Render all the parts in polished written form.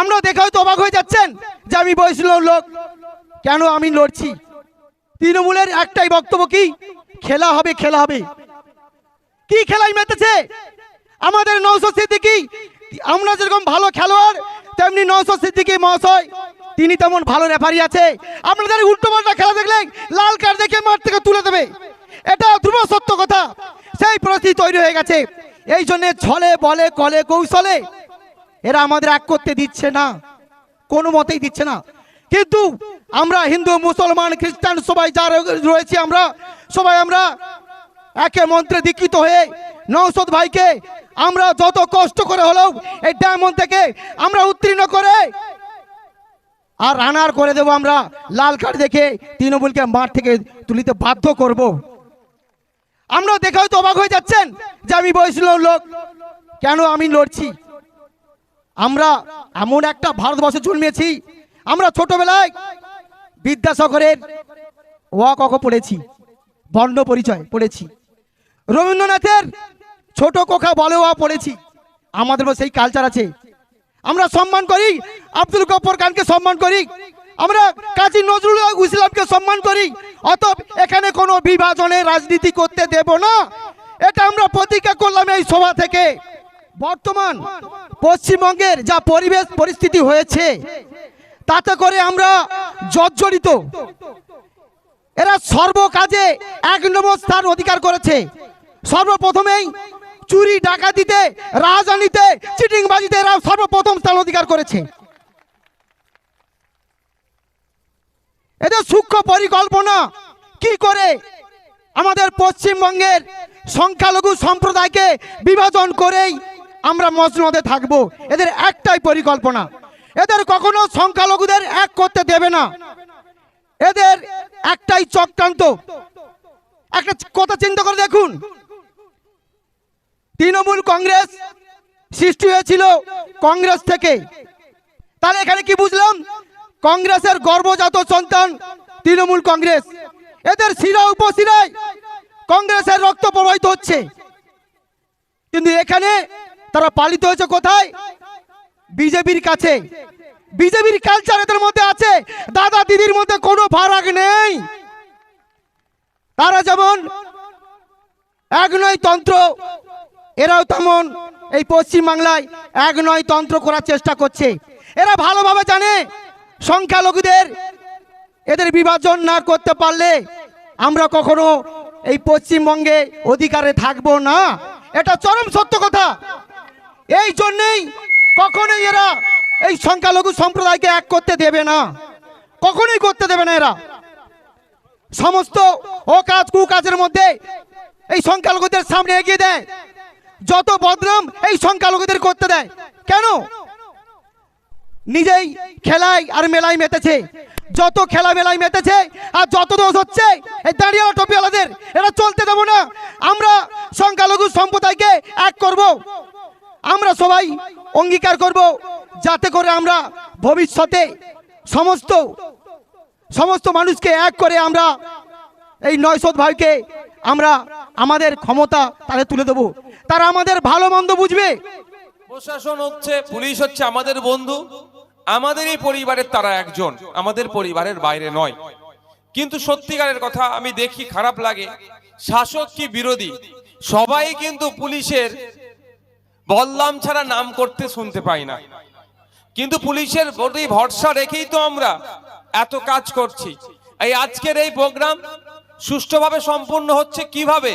আমরা দেখে হয়তো অবাক হয়ে যাচ্ছেন যে আমি বয়সী লোক, কেন আমি লড়ছি। তৃণমূলের একটাই বক্তব্য, কি খেলা হবে, খেলা হবে। কি খেলাই মেতেছে আমাদের নওশাদ সিদ্দিকী। আমরা যেরকম ভালো খেলোয়াড়, তেমনি নওশাদ সিদ্দিকী মহাশয় তিনি তেমন ভালো রেফারি আছে। আপনাদের উল্টো পাল্টা খেলা দেখলে লাল কার্ড দেখে মাঠ থেকে তুলে দেবে, এটা ধ্রুব সত্য কথা। সেই পরিস্থিতি তৈরি হয়ে গেছে। এই জন্য ছলে বলে কলে কৌশলে এরা আমাদের এক করতে দিচ্ছে না, কোনো মতেই দিচ্ছে না। কিন্তু আমরা হিন্দু, মুসলমান, খ্রিস্টান সবাই যা রয়েছি, আমরা সবাই আমরা একে মন্ত্রে দীক্ষিত হয়ে নওশাদ ভাইকে আমরা যত কষ্ট করে হলেও এই ডায়মন্ড থেকে আমরা উত্তীর্ণ করে আর রানার করে দেব। আমরা লাল কার্ড দেখে তৃণমূলকে মাঠ থেকে তুলিতে বাধ্য করব। আমরা দেখে হয়তো অবাক হয়ে যাচ্ছেন যে আমি বয়সী লোক, কেন আমি লড়ছি। আমরা এমন একটা ভারতবর্ষে জন্মেছি, আমরা ছোটবেলায় বিদ্যাসাগরের ওয়া ক খ পড়েছি, বর্ণ পরিচয় পড়েছি, রবীন্দ্রনাথের ছোট কোখা বলে ওয়া পড়েছি। আমাদের সেই কালচার আছে। আমরা সম্মান করি আব্দুল গফর খানকে, সম্মান করি আমরা কাজী নজরুল ইসলামকে, সম্মান করি। অতএব এখানে কোনো বিভাজনের রাজনীতি করতে দেব না, এটা আমরা প্রতিজ্ঞা করলাম এই সভা থেকে। বর্তমান পশ্চিমবঙ্গের যা পরিবেশ পরিস্থিতি হয়েছে, তাতে করে আমরা জর্জরিত। এরা সর্বকাজে এক নম্বর স্থান অধিকার করেছে। সর্বপ্রথমেই চুরি ডাকাতিতে, রাজনীতিতে, চিটিংবাজিতে এরা সর্বপ্রথম স্থান অধিকার করেছে। এদের সূক্ষ্ম পরিকল্পনা কি করে আমাদের পশ্চিমবঙ্গের সংখ্যালঘু সম্প্রদায়কে বিভাজন করেই আমরা মসনদে থাকব, এদের একটাই পরিকল্পনা। এদের কখনো সংখ্যালঘুদের এক করতে দেবে না, এদের একটাই চক্রান্ত। একটা কথা চিন্তা করে দেখুন, তৃণমূল কংগ্রেস সৃষ্টি হয়েছিল কংগ্রেস থেকে। তাহলে এখানে কি বুঝলাম? কংগ্রেসের গর্ভজাত সন্তান তৃণমূল কংগ্রেস। এদের শিরা উপশিরায় কংগ্রেসের রক্ত প্রবাহিত হচ্ছে। কিন্তু এখানে তারা পালিত হয়েছে কোথায়? বিজেপির কাছে। বিজেপির কালচার এদের মধ্যে আছে, দাদা দিদির মধ্যে কোনো ফারাক নেই। তারা যেমন এক নয় তন্ত্র, এরাও তেমন এই পশ্চিমবাংলায় এক নয় তন্ত্র করার চেষ্টা করছে। এরা ভালোভাবে জানে সংখ্যালঘুদের এদের বিভাজন না করতে পারলে আমরা কখনো এই পশ্চিমবঙ্গে অধিকারে থাকবো না, এটা চরম সত্য কথা। এই জন্যেই কখনোই এরা এই সংখ্যালঘু সম্প্রদায়কে এক করতে দেবে না, কখনোই করতে দেবে না। এরা সমস্ত অকাজ কুকাজের মধ্যে এই সংখ্যালঘুদের সামনে এগিয়ে দেয়, যত বদনাম এই সংখ্যালঘুদের করতে দেয়। কেন? নিজেই খেলায় আর মেলায় মেতেছে, যত খেলা মেলায় মেতেছে আর যত দোষ হচ্ছে এই দাঁড়িয়ে টপিওয়ালাদের, এরা চলতে দেবো না। আমরা সংখ্যালঘু সম্প্রদায়কে এক করব, আমরা সবাই অঙ্গীকার করব যাতে করে আমরা ভবিষ্যতে সমস্ত মানুষকে এক করে আমরা এই নওশাদ ভাইকে আমরা আমাদের ক্ষমতা তাদের তুলে দেবো। তারা আমাদের ভালো মন্দ বুঝবে। প্রশাসন হচ্ছে, পুলিশ হচ্ছে আমাদের বন্ধু, আমাদেরই পরিবারের তারা একজন, আমাদের পরিবারের বাইরে নয়। কিন্তু সত্যিকারের কথা আমি দেখি, খারাপ লাগে, শাসক কি বিরোধী সবাই কিন্তু পুলিশের বললাম ছাড়া নাম করতে শুনতে পাই না। কিন্তু পুলিশের প্রতি ভরসা রেখেই তো আমরা এত কাজ করছি। এই আজকের এই প্রোগ্রাম সুষ্ঠুভাবে সম্পন্ন হচ্ছে কিভাবে?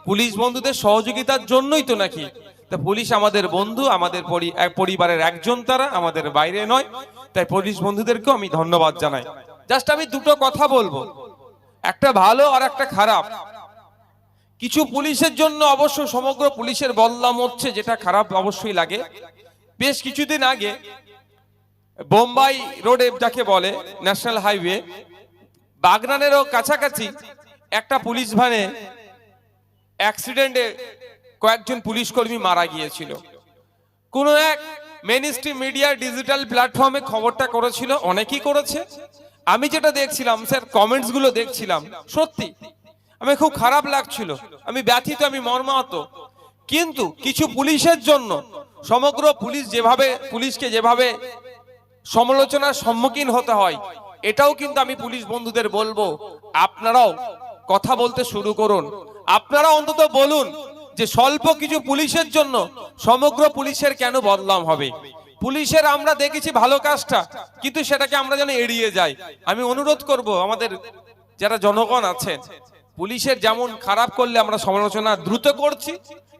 পুলিশ বন্ধুদের সহযোগিতার জন্যই তো নাকি। তা পুলিশ আমাদের বন্ধু, আমাদের পরিবারের একজন, তারা আমাদের বাইরে নয়। তাই পুলিশ বন্ধুদেরকেও আমি ধন্যবাদ জানাই। জাস্ট আমি দুটো কথা বলবো, একটা ভালো আর একটা খারাপ। কিছু পুলিশের জন্য অবশ্য সমগ্র পুলিশের বদনাম হচ্ছে, যেটা খারাপ অবশ্যই লাগে। বেশ কিছুদিন আগে বোম্বাই রোডে, যাকে বলে ন্যাশনাল হাইওয়ে, বাগনানেরও কাছাকাছি একটা পুলিশ ভ্যানে অ্যাক্সিডেন্টে কয়েকজন পুলিশ কর্মী মারা গিয়েছিল। কোন এক মেইনস্ট্রিম মিডিয়া ডিজিটাল প্ল্যাটফর্মে খবরটা করেছিল, অনেকেই করেছে। আমি যেটা দেখছিলাম স্যার, কমেন্টস গুলো দেখছিলাম, সত্যি আমি খুব খারাপ লাগছিল, আমি ব্যথিত, আমি মর্মাহত। কিন্তু কিছু পুলিশের জন্য সমগ্র পুলিশকে যেভাবে সমালোচনার সম্মুখীন হতে হয়, এটাও কিন্তু আমি পুলিশ বন্ধুদের বলবো, আপনারাও কথা বলতে শুরু করুন। আপনারা অন্তত বলুন যে স্বল্প কিছু পুলিশের জন্য সমগ্র পুলিশের কেন বদনাম হবে। পুলিশের আমরা দেখেছি ভালো কাজটা, কিন্তু সেটাকে আমরা যেন এড়িয়ে যাই। আমি অনুরোধ করব আমাদের যারা জনগণ আছেন, পুলিশের যেমন খারাপ করলে আমরা সমালোচনা দ্রুত করছি,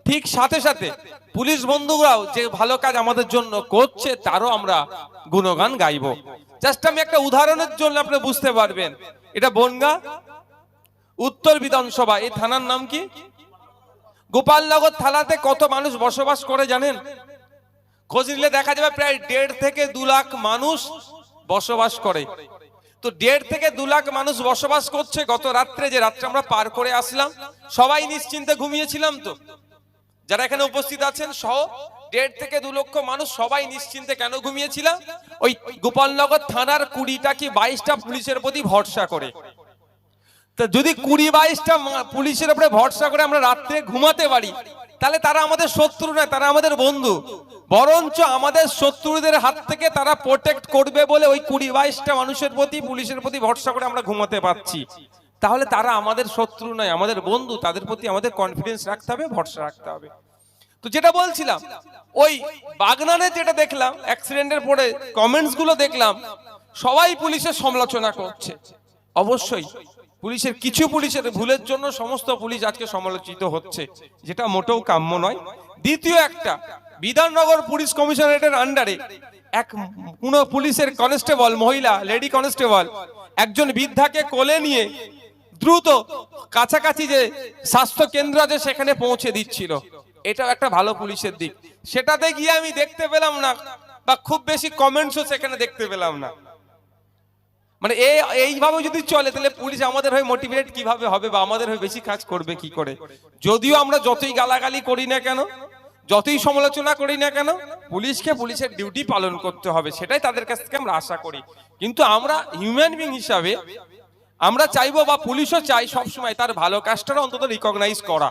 ঠিক সাথে সাথে পুলিশ বন্ধুরাও যে ভালো কাজ আমাদের জন্য করছে তারও আমরা গুণগান গাইবো। জাস্ট আমি একটা উদাহরণের জন্য আপনি বুঝতে পারবেন। এটা বনগা উত্তর বিধানসভা, এই থানার নাম কি? গোপালনগর থানাতে কত মানুষ বসবাস করে জানেন? খোঁজ নিলে দেখা যাবে প্রায় 1.5 থেকে 2 লাখ মানুষ বসবাস করে। তো 1.5 থেকে 2 লাখ মানুষ বসবাস করছে। গত রাত্রে, যে রাত্রে আমরা পার করে আসলাম, সবাই নিশ্চিন্তে ঘুমিয়েছিলাম তো? যারা এখানে উপস্থিত আছেন সহ 1.5 থেকে 2 লক্ষ মানুষ সবাই নিশ্চিন্তে কেন ঘুমিয়েছিলাম? ওই গোপালনগর থানার 20টা কি 22টা পুলিশের প্রতি ভরসা করে। তো যদি 20-22টা পুলিশের উপরে ভরসা করে আমরা রাত্রে ঘুমাতে পারি, তাহলে তারা আমাদের শত্রু নয়, তারা আমাদের বন্ধু। বরঞ্চ আমাদের শত্রুদের হাত থেকে তারা প্রোটেক্ট করবে বলে ওই 20-22টা মানুষের প্রতি, পুলিশের প্রতি ভরসা করে আমরা ঘুমাতে পারছি। তাহলে তারা আমাদের শত্রু নয়, আমাদের বন্ধু। তাদের প্রতি আমাদের কনফিডেন্স রাখতে হবে, ভরসা রাখতে হবে। তো যেটা বলছিলাম, ওই বাগনানে যেটা দেখলাম, অ্যাক্সিডেন্টের পরে কমেন্টস গুলো দেখলাম, সবাই পুলিশের সমালোচনা করছে। অবশ্যই পুলিশের কিছু পুলিশের ভুলের জন্য সমস্ত পুলিশ আজকে সমালোচিত হচ্ছে, যেটা মোটেও কাম্য নয়। দ্বিতীয় একটা, বিধাননগর পুলিশ কমিশনারেটের আন্ডারে কোন পুলিশের কনস্টেবল, মহিলা লেডি কনস্টেবল, একজন বৃদ্ধাকে কোলে নিয়ে দ্রুত কাছাকাছি যে স্বাস্থ্য কেন্দ্র আছে সেখানে পৌঁছে দিচ্ছিল। এটাও একটা ভালো পুলিশের দিক। সেটাতে গিয়ে আমি দেখতে পেলাম না, বা খুব বেশি কমেন্টসও সেখানে দেখতে পেলাম না। মানে এইভাবে যদি চলে, তাহলে পুলিশ আমাদের হয়ে মোটিভেট কিভাবে হবে, বা আমাদের হয়ে বেশি কাজ করবে কি করে? যদিও আমরা যতই গালাগালি করি না কেন, যতই সমালোচনা করি না কেন, পুলিশকে পুলিশের ডিউটি পালন করতে হবে, সেটাই তাদের কাছ থেকে আমরা আশা করি। কিন্তু আমরা হিউম্যান বিং হিসাবে আমরা চাইবো, বা পুলিশও চাই সবসময় তার ভালো কাজটা অন্তত রিকগনাইজ করা।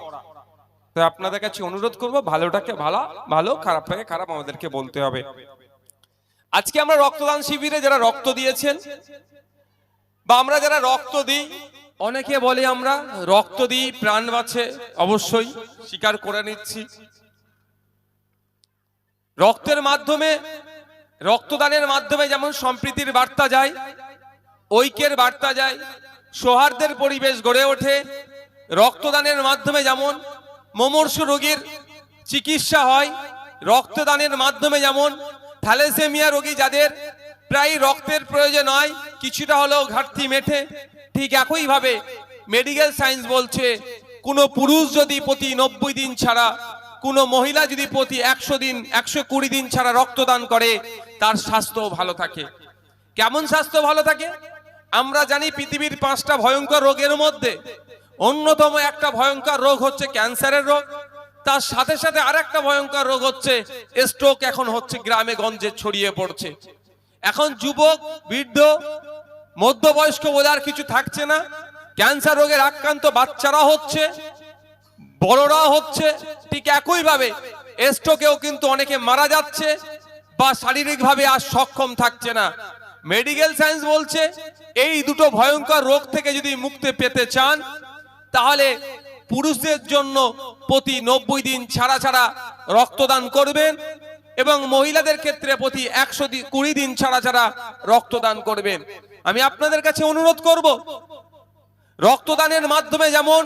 তো আপনাদের কাছে অনুরোধ করবো, ভালোটাকে ভালো, ভালো খারাপটাকে খারাপ আমাদেরকে বলতে হবে। আজকে আমরা রক্তদান শিবিরে যারা রক্ত দিয়েছেন, বা আমরা যারা রক্ত দিই, অনেকে বলে আমরা রক্ত দিই প্রাণ বাঁচে, অবশ্যই স্বীকার করে নিচ্ছি। রক্তের মাধ্যমে, রক্তদানের মাধ্যমে যেমন সম্প্রীতির বার্তা যায়, ঐক্যের বার্তা যায়, সৌহার্দ্যের পরিবেশ গড়ে ওঠে। রক্তদানের মাধ্যমে যেমন মুমূর্ষু রোগীর চিকিৎসা হয়, রক্তদানের মাধ্যমে যেমন থ্যালাসেমিয়া রোগী যাদের প্রায় রক্তের প্রয়োজন হয়, কিছুটা হলেও ঘাটতি মেটে। ঠিক একইভাবে মেডিকেল সায়েন্স বলছে, কোনো পুরুষ যদি প্রতি 90 দিন ছাড়া, কোনো মহিলা যদি প্রতি 100 দিন, 120 দিন ছাড়া রক্তদান করে, তার স্বাস্থ্য ভালো থাকে। কেমন স্বাস্থ্য ভালো থাকে? আমরা জানি পৃথিবীর 5টা ভয়ঙ্কর রোগের মধ্যে অন্যতম একটা ভয়ঙ্কর রোগ হচ্ছে ক্যান্সারের রোগ। তার সাথে সাথে আরেকটা ভয়ঙ্কর রোগ হচ্ছে স্ট্রোক। এখন হচ্ছে গ্রামে গঞ্জে ছড়িয়ে পড়ছে। এখন যুবক, বৃদ্ধ, মধ্যবয়স্ক বলে আর কিছু থাকছে না। ক্যান্সার রোগের আক্রান্ত বাচ্চারা হচ্ছে, বড়রাও হচ্ছে। ঠিক একইভাবে স্ট্রোকেও কিন্তু অনেকে মারা যাচ্ছে, বা শারীরিকভাবে আর সক্ষম থাকছে না। মেডিকেল সায়েন্স বলছে এই দুটো ভয়ঙ্কর রোগ থেকে যদি মুক্তি পেতে চান, তাহলে পুরুষদের জন্য প্রতি 90 দিন ছাড়া ছাড়া রক্তদান করবেন, এবং মহিলাদের ক্ষেত্রে প্রতি 120 দিন ছাড়া ছাড়া রক্তদান করবেন। আমি আপনাদের কাছে অনুরোধ করব, রক্তদানের মাধ্যমে যেমন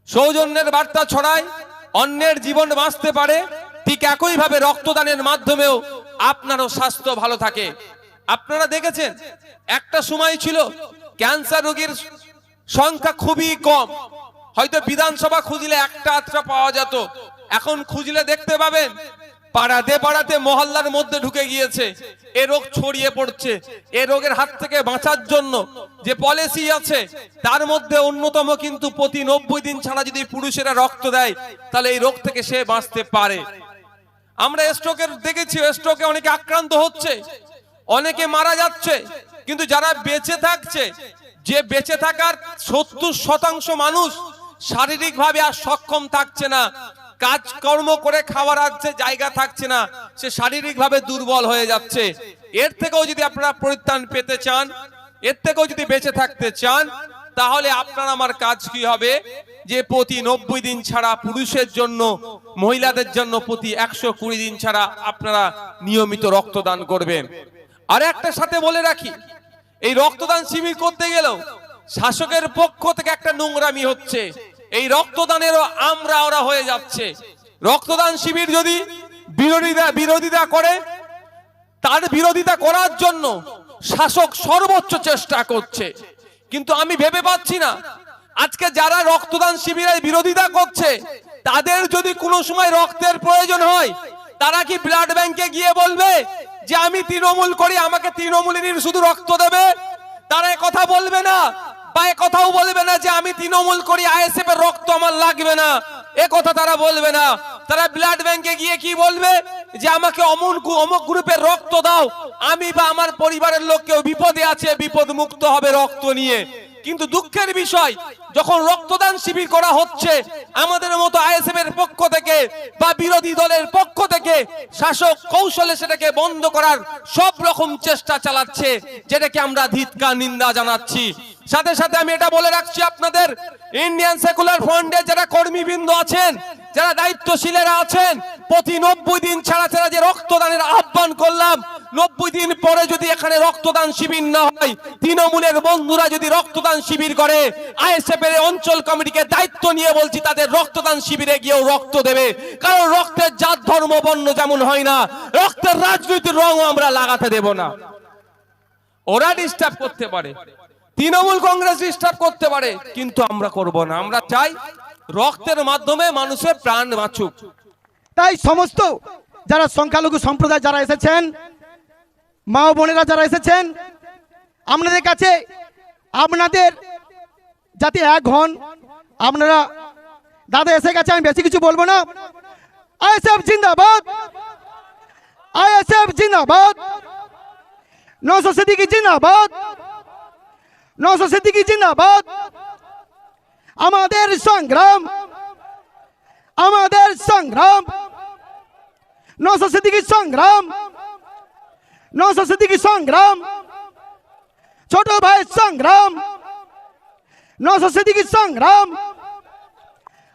সৌজন্যের বার্তা ছড়ায়, অন্যের জীবন বাঁচতে পারে, ঠিক একইভাবে রক্তদানের মাধ্যমেও আপনারও স্বাস্থ্য ভালো থাকে। আপনারা দেখেছেন একটা সময় ছিল ক্যান্সার রোগীর সংখ্যা খুবই কম, হয়তো বিধানসভা খুঁজলে একটা আধটা পাওয়া যেত। এখন খুঁজলে দেখতে পাবেন পাড়াতে পাড়াতে মহল্লার মধ্যে ঢুকে গিয়েছে। এ রোগ ছড়িয়ে পড়ছে। এ রোগের হাত থেকে বাঁচার জন্য যে পলিসি আছে, তার মধ্যে অন্যতম কিন্তু প্রতি 90 দিন ছাড়া যদি পুরুষেরা রক্ত দেয়, তাহলে এই রোগ থেকে সে বাঁচতে পারে। আমরা স্ট্রোকের দেখেছি, স্ট্রোকে অনেকে আক্রান্ত হচ্ছে, অনেকে মারা যাচ্ছে, কিন্তু যারা বেঁচে থাকছে, যে বেঁচে থাকার 70% মানুষ শারীরিকভাবে আর সক্ষম থাকছে না। কাজকর্ম করে খাওয়ার আর যে জায়গা থাকছে না, সে শারীরিকভাবে দুর্বল হয়ে যাচ্ছে। এর থেকেও যদি আপনারা পরিত্রাণ পেতে চান, এর থেকেও যদি বেঁচে থাকতে চান, তাহলে আপনার আমার কাজ কি হবে, যে প্রতি 90 দিন ছাড়া পুরুষের জন্য, মহিলাদের জন্য প্রতি 120 দিন ছাড়া আপনারা নিয়মিত রক্তদান করবেন। আর একটা সাথে বলে রাখি, এই রক্তদান শিবির করতে গেলেও শাসকের পক্ষ থেকে একটা নোংরামি হচ্ছে। এই রক্তদানেরও ওরা হয়ে যাচ্ছে। রক্তদান শিবির যদি বিরোধিতা করে, তার বিরোধিতা করার জন্য শাসক সর্বোচ্চ চেষ্টা করছে। কিন্তু আমি ভেবে পাচ্ছি না, আজকে যারা রক্তদান শিবিরের বিরোধিতা করছে, তাদের যদি কোনো সময় রক্তের প্রয়োজন হয়, তারা কি ব্লাড ব্যাংকে গিয়ে বলবে যে আমি তৃণমূল করি, আমাকে তৃণমূলেরই শুধু রক্ত দেবে? তারা কথা বলবে না, বা কথাও বলবে না যে আমি তৃণমূল করি, আইএসএফ এর রক্ত আমার লাগবে না, এ কথা তারা বলবে না। তারা ব্লাড ব্যাংকে গিয়ে কি বলবে, যে আমাকে অমুক গ্রুপের রক্ত দাও, আমি বা আমার পরিবারের লোক কেউ বিপদে আছে, বিপদ মুক্ত হবে রক্ত নিয়ে। কিন্তু দুঃখের বিষয়, যখন রক্তদান শিবির করা হচ্ছে, আমাদের মতো আইএসএফ এর পক্ষ থেকে বা বিরোধী দলের পক্ষ থেকে শাসক কৌশলে সেটাকে বন্ধ করার সব রকম চেষ্টা চালাচ্ছে, যেটাকে আমরা ধিক্কার নিন্দা জানাচ্ছি। সাথে সাথে আমি এটা বলে রাখছি, আপনাদের ইন্ডিয়ান সেকুলার ফ্রন্টের যারা কর্মীবৃন্দ আছেন, যারা দায়িত্বশীলেরা আছেন, প্রতি 90 দিন ছাড়া ছাড়া যে রক্তদানের আহ্বান করলাম, 90 দিন পরে যদি এখানে রক্তদান শিবির না হয়, তৃণমূলের বন্ধুরা যদি রক্তদান শিবির করে, আইএসএফ এর অঞ্চল কমিটিকে দায়িত্ব নিয়ে বলছি, তাদের রক্তদান শিবিরে গিয়েও রক্ত দেবে। কারণ রক্তের জাত ধর্ম বর্ণ যেমন হয় না, রক্তের রাজনৈতিক রঙও আমরা লাগাতে দেব না। ওরা ডিস্টার্ব করতে পারে, তৃণমূল কংগ্রেস ডিস্টার্ব করতে পারে, কিন্তু আমরা করব না। আমরা চাই রক্তের মাধ্যমে মানুষের প্রাণ বাঁচুক। তাই সমস্ত যারা সংখ্যালঘু সম্প্রদায় যারা এসেছেন, মা ও বোনেরা যারা এসেছেন, আপনাদের কাছে আপনাদের যাতে এক হন, আপনারা, দাদা এসে গেছে, আমি বেশি কিছু বলবো না। আইএসএফ জিন্দাবাদ, আইএসএফ জিন্দাবাদ, নওশাদ সিদ্দিকী জিন্দাবাদ, নওশাদ সিদ্দিকী জিন্দাবাদ। আমাদের সংগ্রাম, আমাদের সংগ্রাম, নওশাদ সিদ্দিকী সংগ্রাম, নওশাদ সিদ্দিকী সংগ্রাম, ছোট ভাইয়ের সংগ্রাম, নওশাদ সিদ্দিকী সংগ্রাম,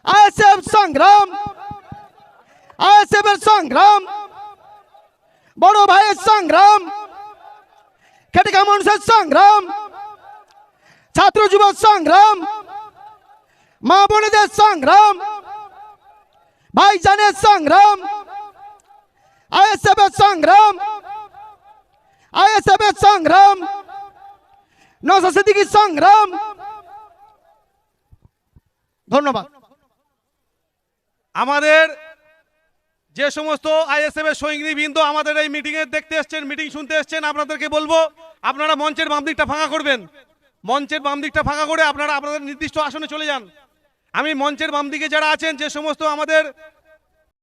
আইএসএফ সংগ্রাম, আইএসএফ এর সংগ্রাম, বড় ভাইয়ের সংগ্রাম, খেটে মানুষের সংগ্রাম, ছাত্র যুব সংগ্রাম, মা বোনেদের সংগ্রাম, ভাইজানের সংগ্রাম, আইএসএফ এর সংগ্রাম, আইএসএফ এর সংগ্রাম, নওশাদ সিদ্দিকী সংগ্রাম। ধন্যবাদ। আমাদের যে সমস্ত আইএসএফ এর সৈনিকবৃন্দ আমাদের এই মিটিংয়ে দেখতে এসেছেন, মিটিং শুনতে এসেছেন, আপনাদেরকে বলবো আপনারা মঞ্চের বাম দিকটা ফাঁকা করবেন। মঞ্চের বাম দিকটা ফাঁকা করে আপনারা আপনাদের নির্দিষ্ট আসনে চলে যান। আমি মঞ্চের বাম দিকে যারা আছেন, যে সমস্ত আমাদের